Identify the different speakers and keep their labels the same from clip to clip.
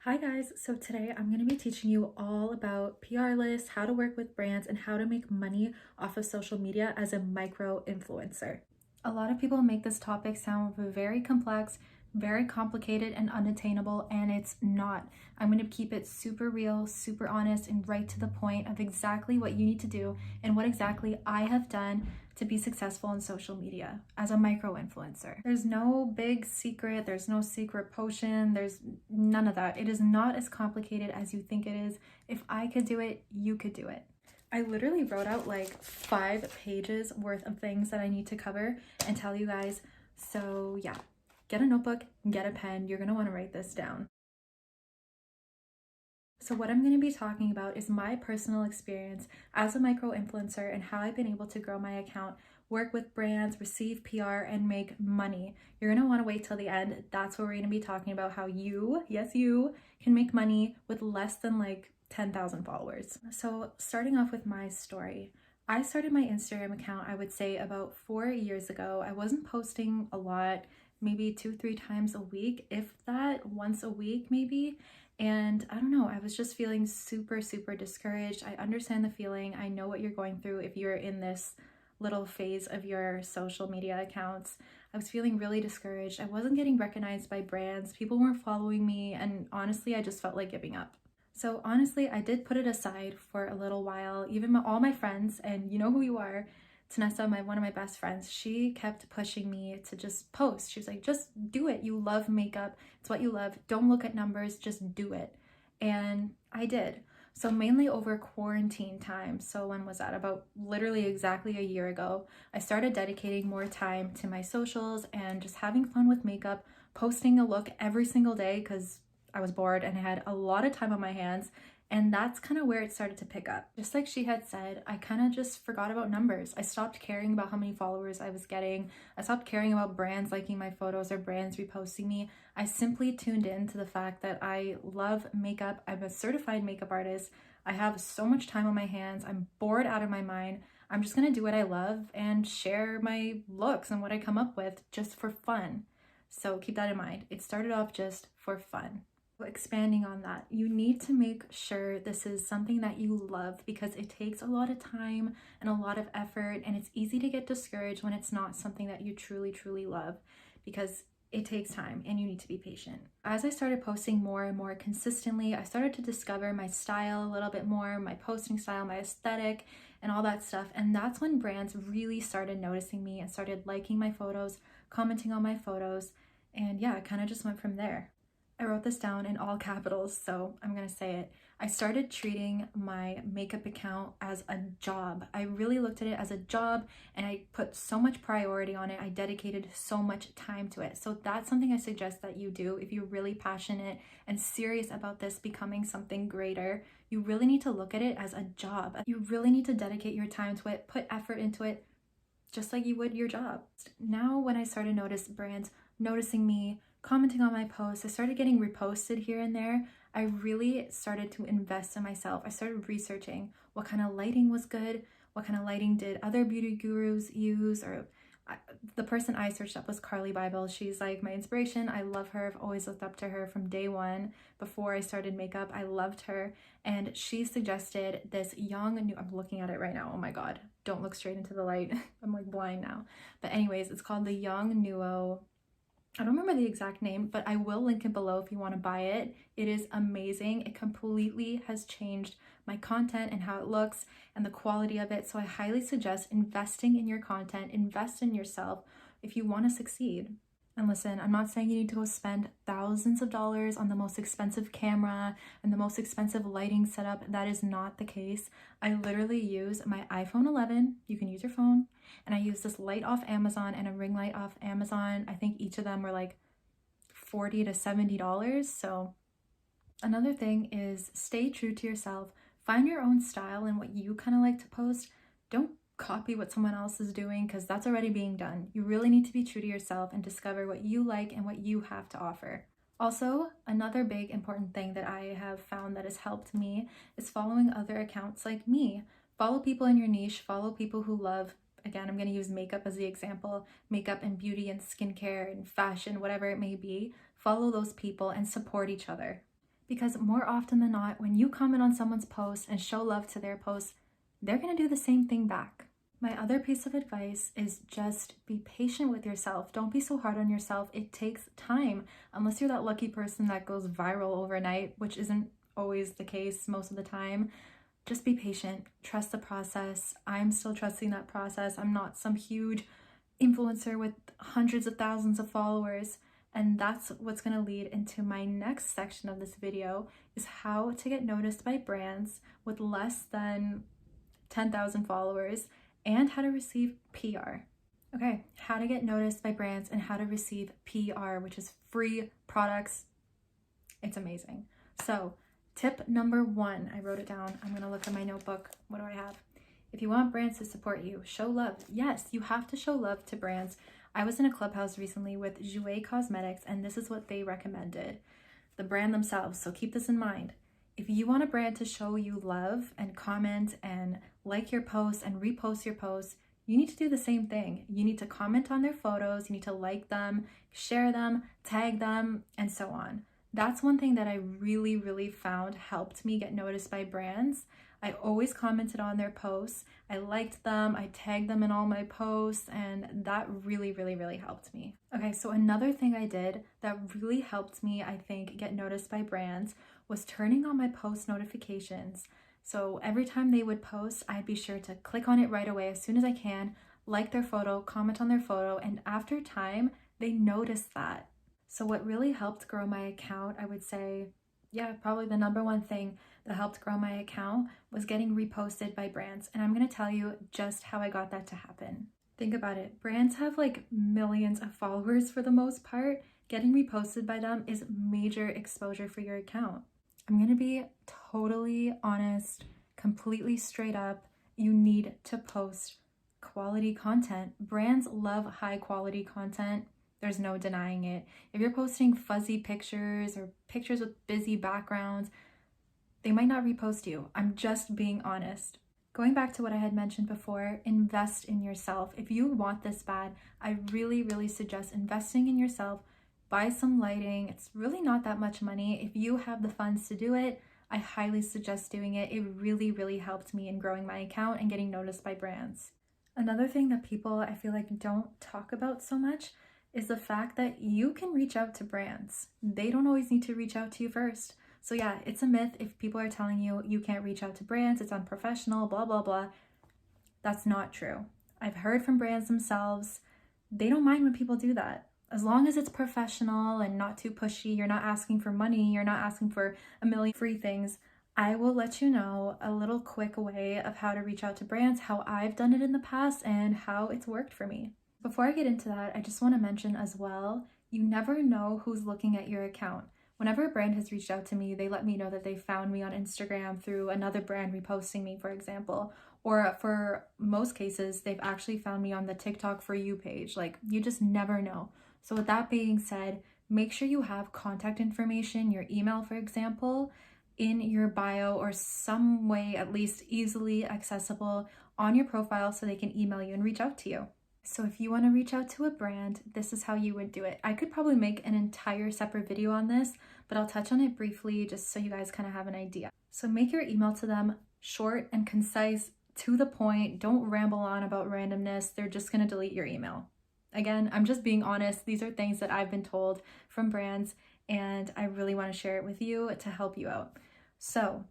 Speaker 1: Hi guys, so today I'm going to be teaching you all about PR lists, how to work with brands, and how to make money off of social media as a micro influencer. A lot of people make this topic sound very complex, very complicated and unattainable, and it's not. I'm going to keep it super real, super honest, and right to the point of exactly what you need to do and what exactly I have done to be successful on social media as a micro influencer. There's no big secret, there's no secret potion, there's none of that. It is not as complicated as you think it is. If I could do it, you could do it. I literally wrote out like 5 pages worth of things that I need to cover and tell you guys. So yeah, get a notebook, get a pen. You're gonna wanna write this down. So what I'm going to be talking about is my personal experience as a micro influencer and how I've been able to grow my account, work with brands, receive PR, and make money. You're going to want to wait till the end. That's where we're going to be talking about how you, yes, you can make money with less than like 10,000 followers. So starting off with my story. I started my Instagram account, I would say about 4 years ago. I wasn't posting a lot, maybe 2-3 times a week, if that, once a week maybe. And I don't know, I was just feeling super, super discouraged. I understand the feeling. I know what you're going through if you're in this little phase of your social media accounts. I was feeling really discouraged. I wasn't getting recognized by brands. People weren't following me. And honestly, I just felt like giving up. So honestly, I did put it aside for a little while. Even all my friends, and you know who you are, Tanessa, one of my best friends, she kept pushing me to just post. She was like, just do it. You love makeup. It's what you love. Don't look at numbers, just do it. And I did. So mainly over quarantine time. So when was that? About literally exactly a year ago, I started dedicating more time to my socials and just having fun with makeup, posting a look every single day because I was bored and I had a lot of time on my hands. And that's kind of where it started to pick up. Just like she had said, I kind of just forgot about numbers. I stopped caring about how many followers I was getting. I stopped caring about brands liking my photos or brands reposting me. I simply tuned in to the fact that I love makeup. I'm a certified makeup artist. I have so much time on my hands. I'm bored out of my mind. I'm just gonna do what I love and share my looks and what I come up with just for fun. So keep that in mind. It started off just for fun. Expanding on that, you need to make sure this is something that you love because it takes a lot of time and a lot of effort, and it's easy to get discouraged when it's not something that you truly love because it takes time and you need to be patient. As I started posting more and more consistently, I started to discover my style a little bit more, my posting style, my aesthetic, and all that stuff. And that's when brands really started noticing me and started liking my photos, commenting on my photos, and yeah, it kind of just went from there. I wrote this down in all capitals, so I'm gonna say it. I started treating my makeup account as a job. I really looked at it as a job and I put so much priority on it. I dedicated so much time to it. So that's something I suggest that you do if you're really passionate and serious about this becoming something greater. You really need to look at it as a job. You really need to dedicate your time to it, put effort into it, just like you would your job. Now when I started notice brands noticing me, commenting on my posts, I started getting reposted here and there. I really started to invest in myself. I started researching what kind of lighting was good, what kind of lighting did other beauty gurus use, or the person I searched up was Carly Bible. She's like my inspiration. I love her. I've always looked up to her from day one. Before I started makeup, I loved her. And she suggested this young new, I'm looking at it right now. Oh my God, don't look straight into the light. I'm like blind now. But anyways, it's called the Young Nuo. I don't remember the exact name, but I will link it below if you want to buy it. It is amazing. It completely has changed my content and how it looks and the quality of it. So I highly suggest investing in your content, invest in yourself if you want to succeed. And listen, I'm not saying you need to go spend thousands of dollars on the most expensive camera and the most expensive lighting setup. That is not the case. I literally use my iPhone 11. You can use your phone. And I use this light off Amazon and a ring light off Amazon. I think each of them were like $40 to $70. So another thing is stay true to yourself. Find your own style and what you kind of like to post. Don't copy what someone else is doing because that's already being done. You really need to be true to yourself and discover what you like and what you have to offer. Also, another big important thing that I have found that has helped me is following other accounts like me. Follow people in your niche, follow people who love, again, I'm going to use makeup as the example, makeup and beauty and skincare and fashion, whatever it may be. Follow those people and support each other. Because more often than not, when you comment on someone's post and show love to their post, they're gonna do the same thing back. My other piece of advice is just be patient with yourself. Don't be so hard on yourself. It takes time. Unless you're that lucky person that goes viral overnight, which isn't always the case most of the time. Just be patient. Trust the process. I'm still trusting that process. I'm not some huge influencer with hundreds of thousands of followers. And that's what's going to lead into my next section of this video, is how to get noticed by brands with less than 10,000 followers and how to receive PR. Okay, how to get noticed by brands and how to receive PR, which is free products. It's amazing. So tip number 1, I wrote it down. I'm going to look at my notebook. What do I have? If you want brands to support you, show love. Yes, you have to show love to brands. I was in a clubhouse recently with Jouer Cosmetics, and this is what they recommended. The brand themselves, so keep this in mind. If you want a brand to show you love and comment and like your posts and repost your posts, you need to do the same thing. You need to comment on their photos, you need to like them, share them, tag them, and so on. That's one thing that I really found helped me get noticed by brands. I always commented on their posts. I liked them, I tagged them in all my posts, and that really helped me. Okay, so another thing I did that really helped me, I think, get noticed by brands was turning on my post notifications. So every time they would post, I'd be sure to click on it right away as soon as I can, like their photo, comment on their photo, and after time, they noticed that. So what really helped grow my account, I would say, yeah, probably the number one thing that helped grow my account was getting reposted by brands. And I'm going to tell you just how I got that to happen. Think about it. Brands have like millions of followers for the most part. Getting reposted by them is major exposure for your account. I'm going to be totally honest, completely straight up. You need to post quality content. Brands love high quality content. There's no denying it. If you're posting fuzzy pictures or pictures with busy backgrounds, they might not repost you. I'm just being honest. Going back to what I had mentioned before, invest in yourself. If you want this bad, I really suggest investing in yourself. Buy some lighting. It's really not that much money. If you have the funds to do it, I highly suggest doing it. It really helped me in growing my account and getting noticed by brands. Another thing that people, I feel like, don't talk about so much is the fact that you can reach out to brands. They don't always need to reach out to you first. So yeah, it's a myth if people are telling you you can't reach out to brands, it's unprofessional, blah. That's not true. I've heard from brands themselves, they don't mind when people do that. As long as it's professional and not too pushy, you're not asking for money, you're not asking for a million free things, I will let you know a little quick way of how to reach out to brands, how I've done it in the past, and how it's worked for me. Before I get into that, I just want to mention as well, you never know who's looking at your account. Whenever a brand has reached out to me, they let me know that they found me on Instagram through another brand reposting me, for example. Or for most cases, they've actually found me on the TikTok For You page. Like, you just never know. So with that being said, make sure you have contact information, your email, for example, in your bio or some way at least easily accessible on your profile so they can email you and reach out to you. So if you want to reach out to a brand, this is how you would do it. I could probably make an entire separate video on this, but I'll touch on it briefly just so you guys kind of have an idea. So make your email to them short and concise, to the point. Don't ramble on about randomness. They're just going to delete your email. Again, I'm just being honest. These are things that I've been told from brands, and I really want to share it with you to help you out. So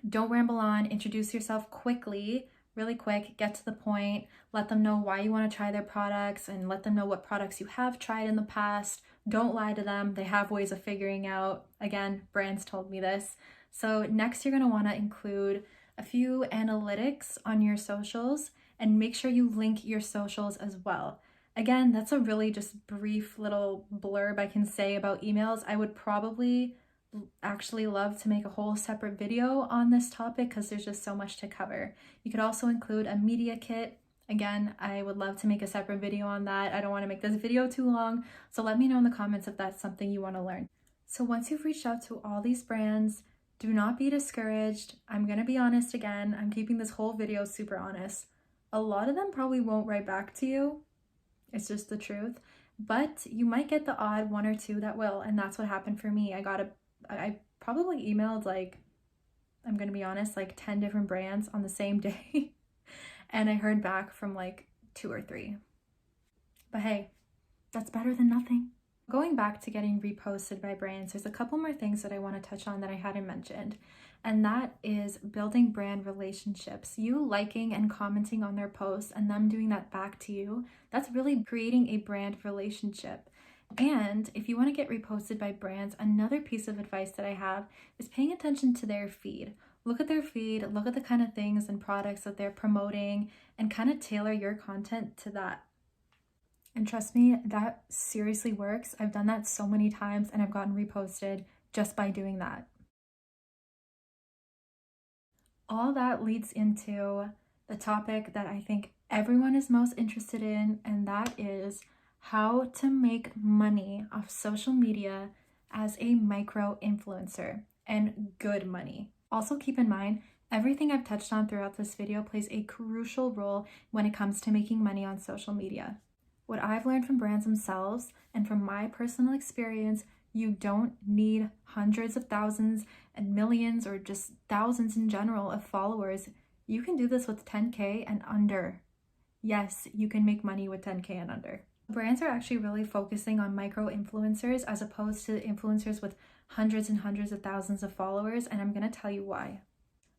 Speaker 1: don't ramble on. Introduce yourself quickly. Really quick, get to the point, let them know why you want to try their products and let them know what products you have tried in the past. Don't lie to them. They have ways of figuring out. Again, brands told me this. So next you're going to want to include a few analytics on your socials and make sure you link your socials as well. Again, that's a really just brief little blurb I can say about emails. I would probably actually love to make a whole separate video on this topic because there's just so much to cover. You could also include a media kit. Again, I would love to make a separate video on that. I don't want to make this video too long, so let me know in the comments if that's something you want to learn. So once you've reached out to all these brands, do not be discouraged. I'm going to be honest again. I'm keeping this whole video super honest. A lot of them probably won't write back to you. It's just the truth. But you might get the odd one or two that will, and that's what happened for me. I probably emailed like, I'm gonna be honest, like 10 different brands on the same day. And I heard back from like 2 or 3. But hey, that's better than nothing. Going back to getting reposted by brands, there's a couple more things that I want to touch on that I hadn't mentioned. And that is building brand relationships. You liking and commenting on their posts and them doing that back to you, that's really creating a brand relationship. And if you want to get reposted by brands, another piece of advice that I have is paying attention to their feed. Look at their feed, look at the kind of things and products that they're promoting, and kind of tailor your content to that. And trust me, that seriously works. I've done that so many times and I've gotten reposted just by doing that. All that leads into the topic that I think everyone is most interested in, and that is how to make money off social media as a micro influencer, and good money. Also keep in mind, everything I've touched on throughout this video plays a crucial role when it comes to making money on social media. What I've learned from brands themselves and from my personal experience, you don't need hundreds of thousands and millions or just thousands in general of followers. You can do this with 10K and under. Yes, you can make money with 10K and under. Brands are actually really focusing on micro influencers as opposed to influencers with hundreds and hundreds of thousands of followers, and I'm going to tell you why.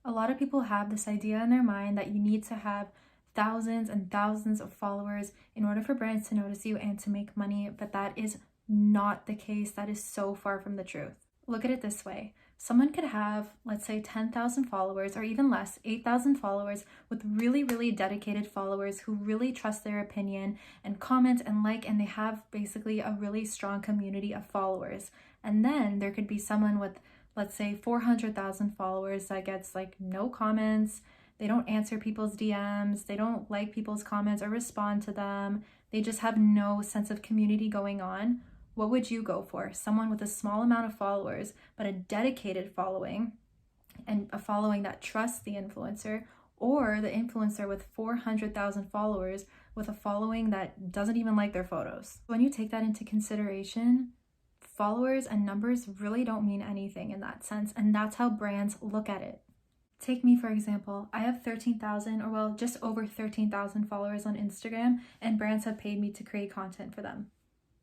Speaker 1: A lot of people have this idea in their mind that you need to have thousands and thousands of followers in order for brands to notice you and to make money, but that is not the case. That is so far from the truth. Look at it this way. Someone could have, let's say, 10,000 followers or even less, 8,000 followers with really, really dedicated followers who really trust their opinion and comment and like, and they have basically a really strong community of followers. And then there could be someone with, let's say, 400,000 followers that gets like no comments. They don't answer people's DMs. They don't like people's comments or respond to them. They just have no sense of community going on. What would you go for? Someone with a small amount of followers, but a dedicated following, and a following that trusts the influencer, or the influencer with 400,000 followers with a following that doesn't even like their photos? When you take that into consideration, followers and numbers really don't mean anything in that sense, and that's how brands look at it. Take me, for example. I have 13,000, or well, just over 13,000 followers on Instagram, and brands have paid me to create content for them.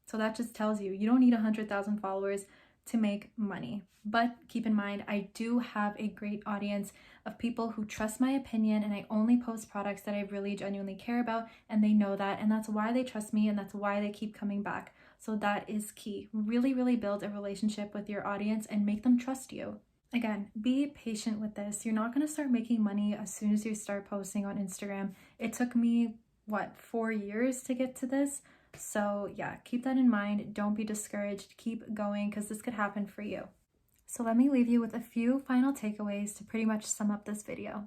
Speaker 1: So that just tells you, you don't need 100,000 followers to make money. But keep in mind, I do have a great audience of people who trust my opinion, and I only post products that I really genuinely care about, and they know that, and that's why they trust me, and that's why they keep coming back. So that is key. Really, really build a relationship with your audience and make them trust you. Again, be patient with this. You're not going to start making money as soon as you start posting on Instagram. It took me, 4 years to get to this? So yeah, keep that in mind. Don't be discouraged. Keep going, because this could happen for you. So let me leave you with a few final takeaways to pretty much sum up this video.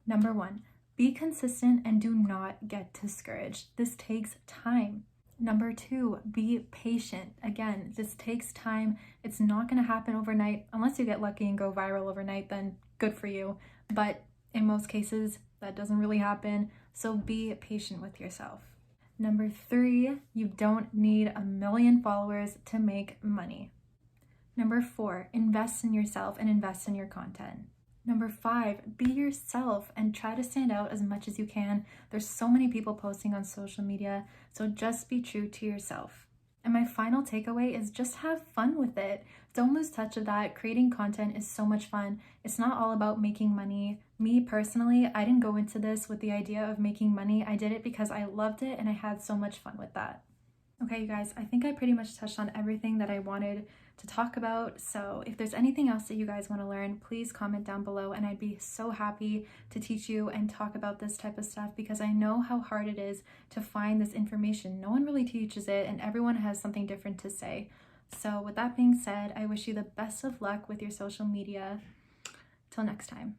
Speaker 1: Number 1, be consistent and do not get discouraged. This takes time. Number 2, be patient. Again, this takes time. It's not going to happen overnight. Unless you get lucky and go viral overnight, then good for you. But in most cases, that doesn't really happen. So be patient with yourself. Number 3, you don't need 1 million followers to make money. Number 4, invest in yourself and invest in your content. Number 5, be yourself and try to stand out as much as you can. There's so many people posting on social media, so just be true to yourself. And my final takeaway is just have fun with it. Don't lose touch of that. Creating content is so much fun. It's not all about making money. Me personally, I didn't go into this with the idea of making money. I did it because I loved it and I had so much fun with that. Okay, you guys, I think I pretty much touched on everything that I wanted to talk about. So if there's anything else that you guys want to learn, please comment down below, and I'd be so happy to teach you and talk about this type of stuff, because I know how hard it is to find this information. No one really teaches it, and everyone has something different to say. So with that being said, I wish you the best of luck with your social media. Till next time.